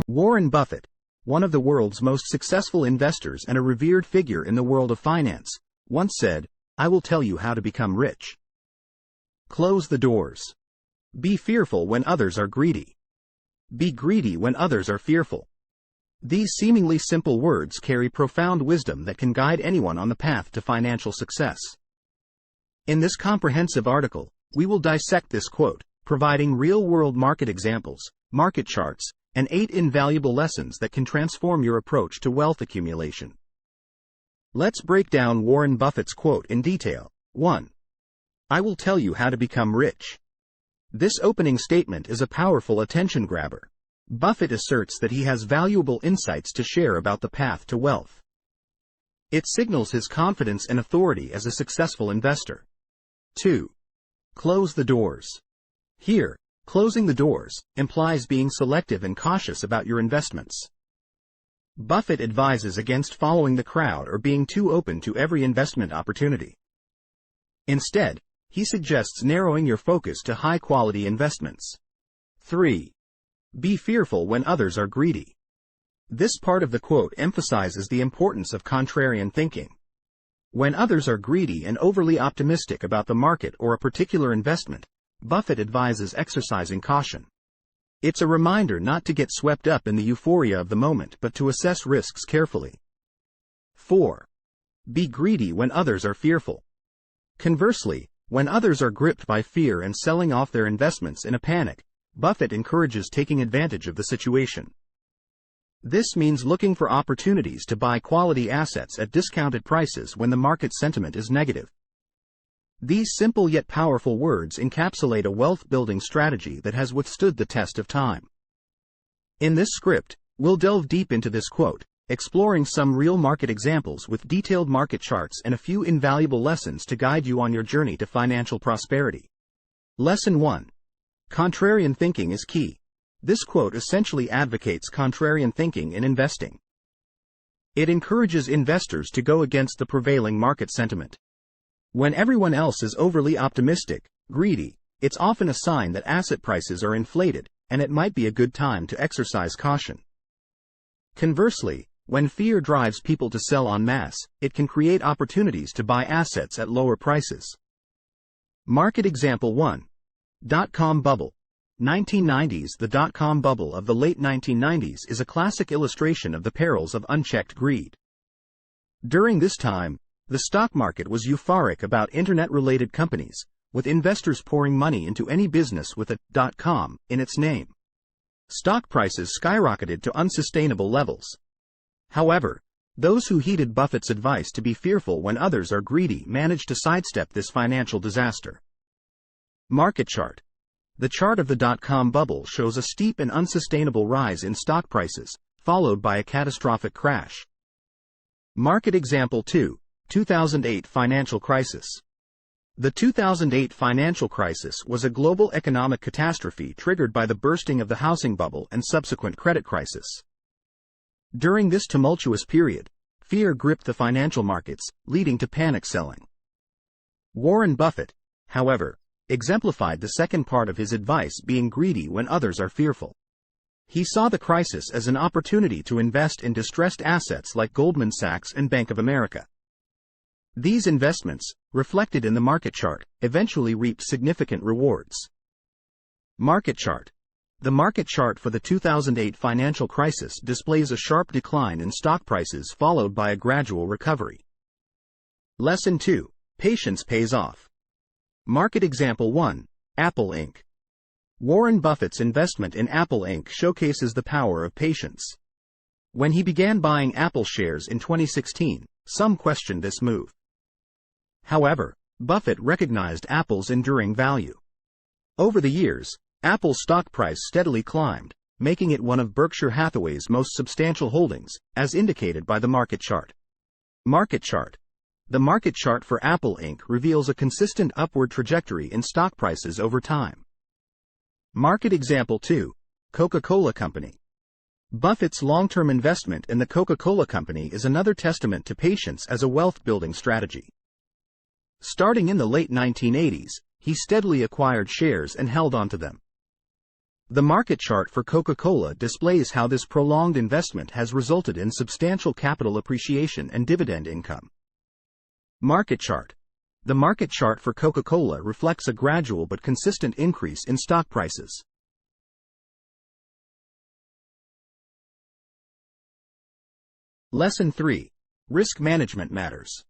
Warren Buffett, one of the world's most successful investors and a revered figure in the world of finance, once said, "I will tell you how to become rich. Close the doors. Be fearful when others are greedy. Be greedy when others are fearful." These seemingly simple words carry profound wisdom that can guide anyone on the path to financial success. In this comprehensive article, we will dissect this quote, providing real-world market examples, market charts, and 8 invaluable lessons that can transform your approach to wealth accumulation. Let's break down Warren Buffett's quote in detail. 1. I will tell you how to become rich. This opening statement is a powerful attention grabber. Buffett asserts that he has valuable insights to share about the path to wealth. It signals his confidence and authority as a successful investor. 2. Close the doors. Here, closing the doors implies being selective and cautious about your investments. Buffett advises against following the crowd or being too open to every investment opportunity. Instead, he suggests narrowing your focus to high-quality investments. 3. Be fearful when others are greedy. This part of the quote emphasizes the importance of contrarian thinking. When others are greedy and overly optimistic about the market or a particular investment, Buffett advises exercising caution. It's a reminder not to get swept up in the euphoria of the moment but to assess risks carefully. 4. Be greedy when others are fearful. Conversely, when others are gripped by fear and selling off their investments in a panic, Buffett encourages taking advantage of the situation. This means looking for opportunities to buy quality assets at discounted prices when the market sentiment is negative. These simple yet powerful words encapsulate a wealth-building strategy that has withstood the test of time. In this script, we'll delve deep into this quote, exploring some real market examples with detailed market charts and a few invaluable lessons to guide you on your journey to financial prosperity. Lesson 1. Contrarian thinking is key. This quote essentially advocates contrarian thinking in investing. It encourages investors to go against the prevailing market sentiment. When everyone else is overly optimistic, greedy, it's often a sign that asset prices are inflated, and it might be a good time to exercise caution. Conversely, when fear drives people to sell en masse, it can create opportunities to buy assets at lower prices. Market example 1. Dot-com bubble. 1990s. The dot-com bubble of the late 1990s is a classic illustration of the perils of unchecked greed. During this time, the stock market was euphoric about internet-related companies, with investors pouring money into any business with a .com in its name. Stock prices skyrocketed to unsustainable levels. However, those who heeded Buffett's advice to be fearful when others are greedy managed to sidestep this financial disaster. Market chart. The chart of the dot-com bubble shows a steep and unsustainable rise in stock prices, followed by a catastrophic crash. Market example 2. 2008 financial crisis. The 2008 financial crisis was a global economic catastrophe triggered by the bursting of the housing bubble and subsequent credit crisis. During this tumultuous period, fear gripped the financial markets, leading to panic selling. Warren Buffett, however, exemplified the second part of his advice, being greedy when others are fearful. He saw the crisis as an opportunity to invest in distressed assets like Goldman Sachs and Bank of America. These investments, reflected in the market chart, eventually reaped significant rewards. Market chart. The market chart for the 2008 financial crisis displays a sharp decline in stock prices followed by a gradual recovery. Lesson 2. Patience pays off. Market example 1. Apple Inc. Warren Buffett's investment in Apple Inc. showcases the power of patience. When he began buying Apple shares in 2016, some questioned this move. However, Buffett recognized Apple's enduring value. Over the years, Apple's stock price steadily climbed, making it one of Berkshire Hathaway's most substantial holdings, as indicated by the market chart. Market chart. The market chart for Apple Inc. reveals a consistent upward trajectory in stock prices over time. Market example 2. Coca-Cola Company. Buffett's long-term investment in the Coca-Cola Company is another testament to patience as a wealth-building strategy. Starting in the late 1980s, he steadily acquired shares and held onto them. The market chart for Coca-Cola displays how this prolonged investment has resulted in substantial capital appreciation and dividend income. Market chart. The market chart for Coca-Cola reflects a gradual but consistent increase in stock prices. Lesson 3. Risk management matters.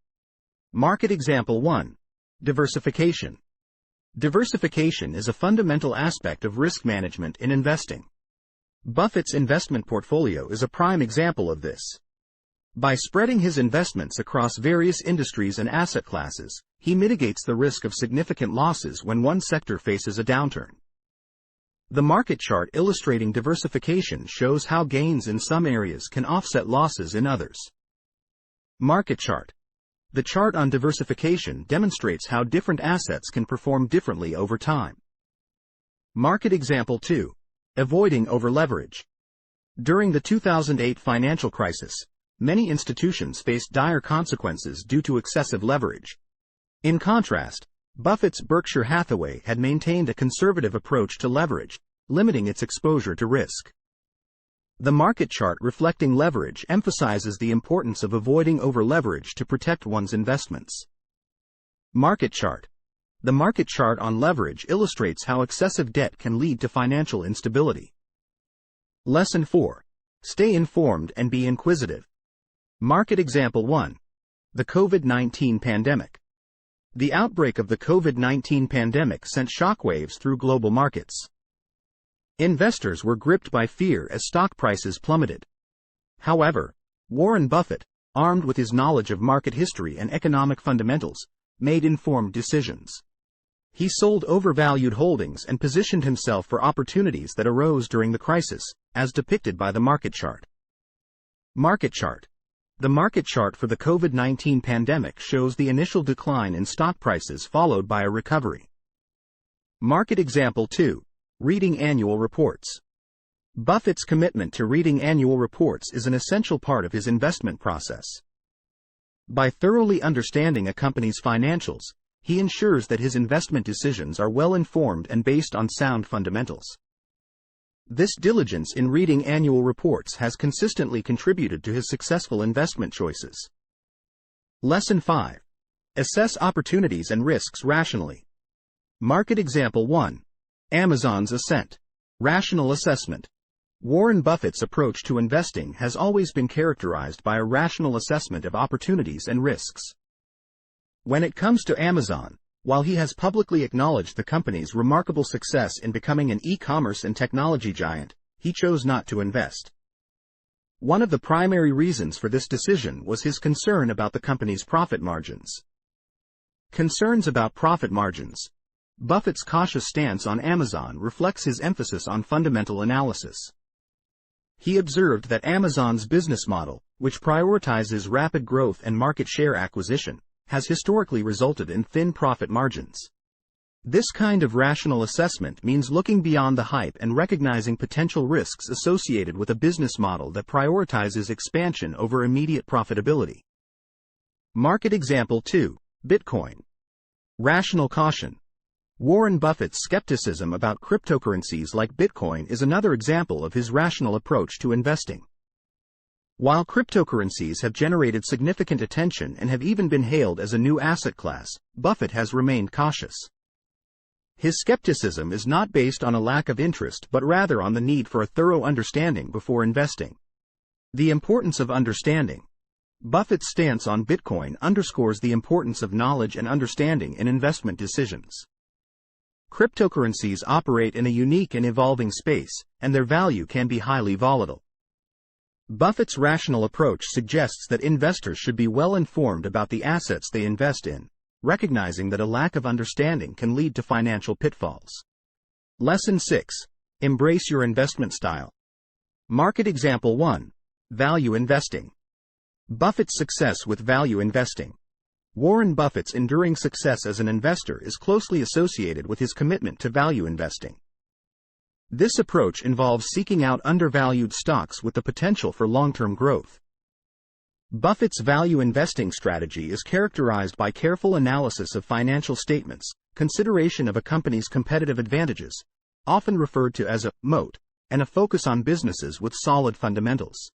Market example 1. Diversification. Diversification is a fundamental aspect of risk management in investing. Buffett's investment portfolio is a prime example of this. By spreading his investments across various industries and asset classes, he mitigates the risk of significant losses when one sector faces a downturn. The market chart illustrating diversification shows how gains in some areas can offset losses in others. Market chart. The chart on diversification demonstrates how different assets can perform differently over time. Market example 2. Avoiding overleverage. During the 2008 financial crisis, many institutions faced dire consequences due to excessive leverage. In contrast, Buffett's Berkshire Hathaway had maintained a conservative approach to leverage, limiting its exposure to risk. The market chart reflecting leverage emphasizes the importance of avoiding overleverage to protect one's investments. Market chart. The market chart on leverage illustrates how excessive debt can lead to financial instability. Lesson 4. Stay informed and be inquisitive. Market example 1. The COVID-19 pandemic. The outbreak of the COVID-19 pandemic sent shockwaves through global markets. Investors were gripped by fear as stock prices plummeted. However, Warren Buffett, armed with his knowledge of market history and economic fundamentals, made informed decisions. He sold overvalued holdings and positioned himself for opportunities that arose during the crisis, as depicted by the market chart. Market chart. The market chart for the COVID-19 pandemic shows the initial decline in stock prices followed by a recovery. Market example 2. Reading annual reports. Buffett's commitment to reading annual reports is an essential part of his investment process. By thoroughly understanding a company's financials, he ensures that his investment decisions are well informed and based on sound fundamentals. This diligence in reading annual reports has consistently contributed to his successful investment choices. Lesson 5. Assess opportunities and risks rationally. Market example 1. Amazon's ascent. Rational assessment. Warren Buffett's approach to investing has always been characterized by a rational assessment of opportunities and risks. When it comes to Amazon, while he has publicly acknowledged the company's remarkable success in becoming an e-commerce and technology giant, he chose not to invest. One of the primary reasons for this decision was his concern about the company's profit margins. Concerns about profit margins. Buffett's cautious stance on Amazon reflects his emphasis on fundamental analysis. He observed that Amazon's business model, which prioritizes rapid growth and market share acquisition, has historically resulted in thin profit margins. This kind of rational assessment means looking beyond the hype and recognizing potential risks associated with a business model that prioritizes expansion over immediate profitability. Market example 2. Bitcoin. Rational caution. Warren Buffett's skepticism about cryptocurrencies like Bitcoin is another example of his rational approach to investing. While cryptocurrencies have generated significant attention and have even been hailed as a new asset class, Buffett has remained cautious. His skepticism is not based on a lack of interest but rather on the need for a thorough understanding before investing. The importance of understanding. Buffett's stance on Bitcoin underscores the importance of knowledge and understanding in investment decisions. Cryptocurrencies operate in a unique and evolving space, and their value can be highly volatile. Buffett's rational approach suggests that investors should be well informed about the assets they invest in, recognizing that a lack of understanding can lead to financial pitfalls. Lesson 6. Embrace your investment style. Market example 1. Value investing. Buffett's success with value investing. Warren Buffett's enduring success as an investor is closely associated with his commitment to value investing. This approach involves seeking out undervalued stocks with the potential for long-term growth. Buffett's value investing strategy is characterized by careful analysis of financial statements, consideration of a company's competitive advantages, often referred to as a moat, and a focus on businesses with solid fundamentals.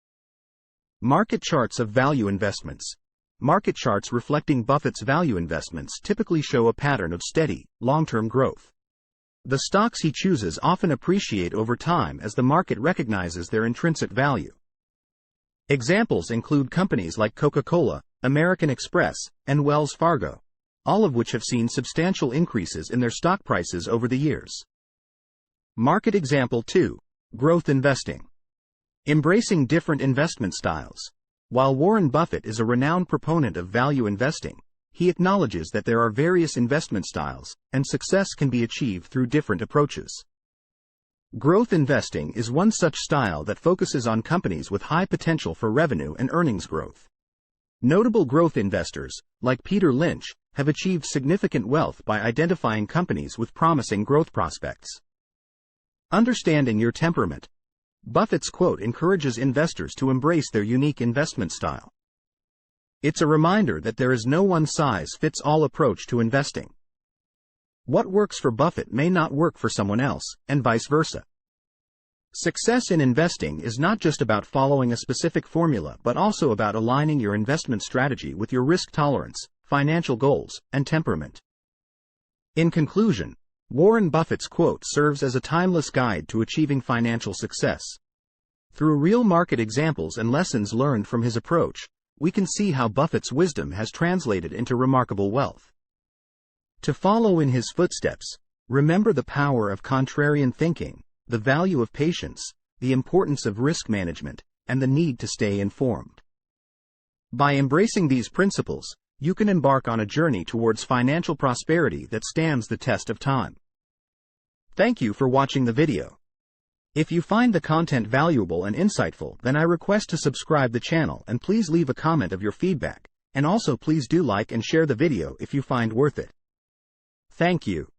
Market charts of value investments. Market charts reflecting Buffett's value investments typically show a pattern of steady, long-term growth. The stocks he chooses often appreciate over time as the market recognizes their intrinsic value. Examples include companies like Coca-Cola, American Express, and Wells Fargo, all of which have seen substantial increases in their stock prices over the years. Market example 2. Growth investing. Embracing different investment styles. While Warren Buffett is a renowned proponent of value investing, he acknowledges that there are various investment styles, and success can be achieved through different approaches. Growth investing is one such style that focuses on companies with high potential for revenue and earnings growth. Notable growth investors, like Peter Lynch, have achieved significant wealth by identifying companies with promising growth prospects. Understanding your temperament. Buffett's quote encourages investors to embrace their unique investment style. It's a reminder that there is no one-size-fits-all approach to investing. What works for Buffett may not work for someone else, and vice versa. Success in investing is not just about following a specific formula but also about aligning your investment strategy with your risk tolerance, financial goals, and temperament. In conclusion, Warren Buffett's quote serves as a timeless guide to achieving financial success. Through real market examples and lessons learned from his approach, we can see how Buffett's wisdom has translated into remarkable wealth. To follow in his footsteps, remember the power of contrarian thinking, the value of patience, the importance of risk management, and the need to stay informed. By embracing these principles, you can embark on a journey towards financial prosperity that stands the test of time. Thank you for watching the video. If you find the content valuable and insightful, then I request to subscribe the channel and please leave a comment of your feedback, and also please do like and share the video if you find worth it. Thank you.